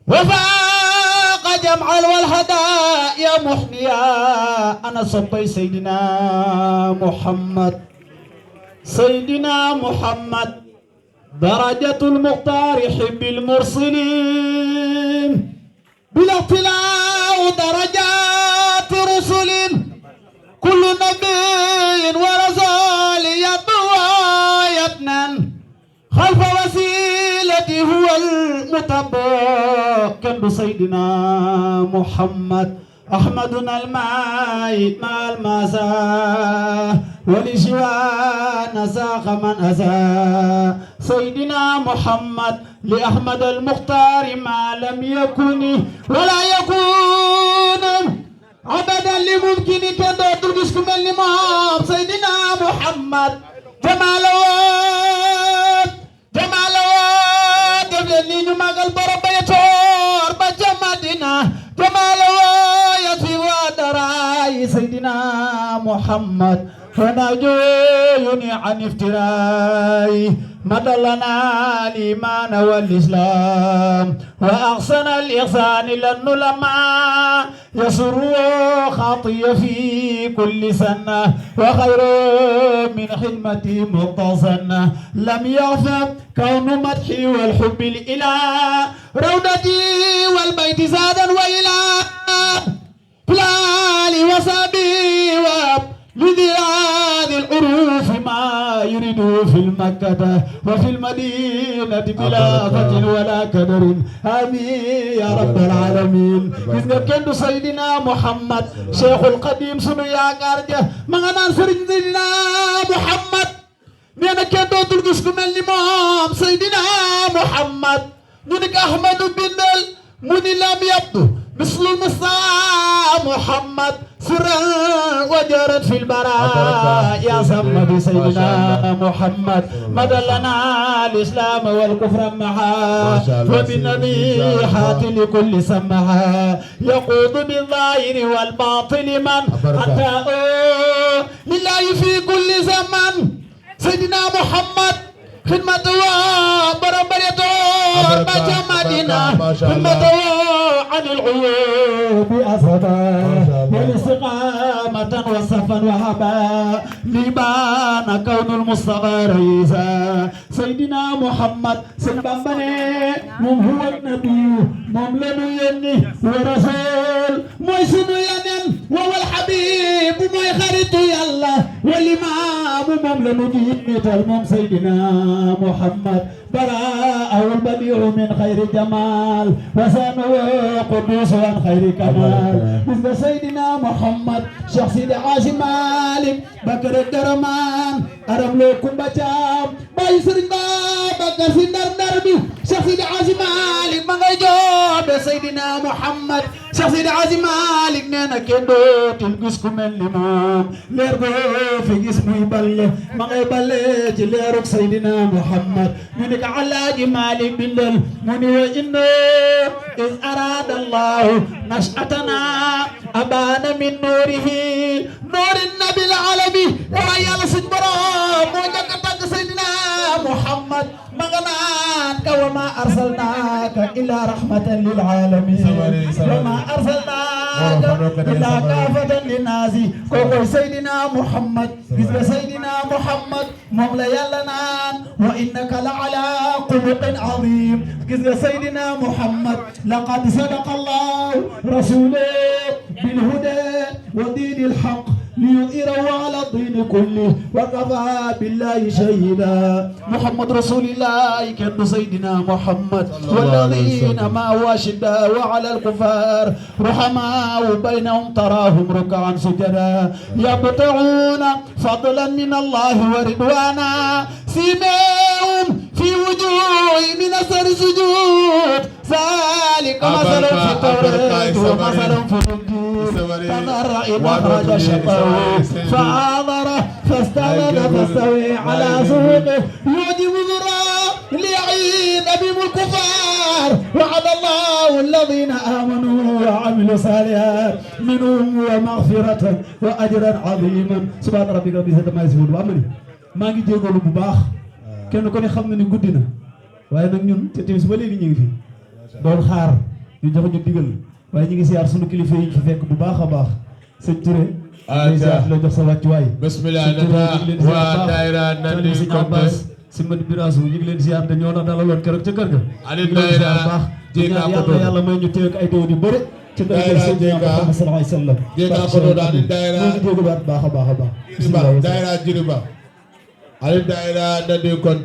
وفاق جمع والهدايا محنيا أنا صبي سيدنا محمد سيدنا محمد درجة المختار حب المرسلين بلا اطلاع درجات رسل كل نبي ورسول يطوى يتنن خلف وسيلتي هو المتبع كن سيدنا محمد أحمدنا الماء مع المساء ولشوان ساق من أساء سيدنا محمد لأحمد المختار ما لم يكن ولا يكون أبدا لممكن كدر تلبسكم الإمام سيدنا محمد جمالوات دبلني نماغ البربة يتور بجمدنا جمالوات يسي ودراي سيدنا محمد فنجوني عن افتراي مدلنا الإيمان والإسلام وأحسن الإحسان لأنه لما يسر خطي في كل سنة وخير من خدمتي مقتصنة لم يغفر كون مدحي والحب الإله روضتي والبيت زادا وإله بلالي وصبي لذي هذه العروف ما يريد في المكة وفي المدينة بلا فتن ولا كدر آمين يا رب العالمين إذن كنت سيدنا محمد شيخ القديم سنو يا كارجة مغنان سيدنا محمد نينا كنت تلقسكم الإمام سيدنا محمد نينك أحمد بن مني لم يبدو مثل المصطفى محمد سرا وجرت في البراء يا سمى سيدنا محمد مدلنا الإسلام والكفر معا وبالنبيحات لكل سمها يقود بالظاهر والباطل من أتى لله في كل زمن سيدنا محمد خدمته بربريته بجمدنا خدمته عن العيوب أسدا والاستقامة وصفا وهبا لبان كون المصطفى رئيسا سيدنا محمد سنبني مم هو النبي مم لنو يني ورسول موي سنو ينن وهو الحبيب موي خريط يالله والإمام مم لنو جيمت المم سيدنا محمد براء والبديع من خير جمال وسانه قدوس عن خير كمال مثل سيدنا محمد شيخ سيدي عاصم مالك بكر الدرمان أرم لكم بجام باي سرين بكر سندر دربي شيخ سيدي عاصم مالك ما جوب سيدنا محمد شيخ سيدي عاصم مالك نانا كندو تلقسكم الإمام ليرغو في جسمه يبلي ما يبلي جليرك سيدنا محمد منك على مالك بلل مني وإنه إذ أراد الله نشأتنا أبان من نوره نور النبي العالمي ويا لسجبرا موجك تك سيدنا محمد مغناك وما أرسلناك إلا رحمة للعالمين وما أرسلناك إلا كافة للناس كوكو سيدنا محمد بسم سيدنا محمد مولى يلنان وإنك لعلى خلق عظيم بسم سيدنا محمد لقد صدق الله رسوله بالهدى ودين الحق ليظهره على الدين كله وكفى بالله شهيدا محمد رسول الله كان سيدنا محمد والذين ما هو شداء وعلى الكفار رحماء بينهم تراهم ركعا سجدا يبتغون فضلا من الله ورضوانا سيماهم في وجوه من اثر السجود ذلك مثل في التوراة ومثل في الانجيل فنرى إن أخرج شطه فعاذره فاستغنى فاستوي على سوقه يعجب ذراه ليعيد بهم الكفار وعد الله الذين آمنوا وعملوا الصالحات منهم ومغفرة وأجرا عظيما سبحان ربك رب العزة عما يصفون وأمني maa ngi jégalu bu baax kenn ko ne xam na ni guddi na waaye nag ñun te timis ba léegi ñu ngi fi doon xaar ñu jox ñu digal waaye ñu ngi ziar sunu kilifa yi ñu fi fekk bu baax a baax sëñ Touré ñu ziar la jox sa wàccuwaay bismillah waa daayira Nandi Kombe si mën birasu ñu ngi leen ziar de ñoo na dalaloon keroog ca kër ga ali daayira jéega ko yàlla may ñu teew ak ay doon yu bëri ci daayira jéega sallallahu alayhi wasallam jéega ko do ali daayira ñu jéego baat baax a baax a baax daayira Jiriba ali daayira Nandi Kombe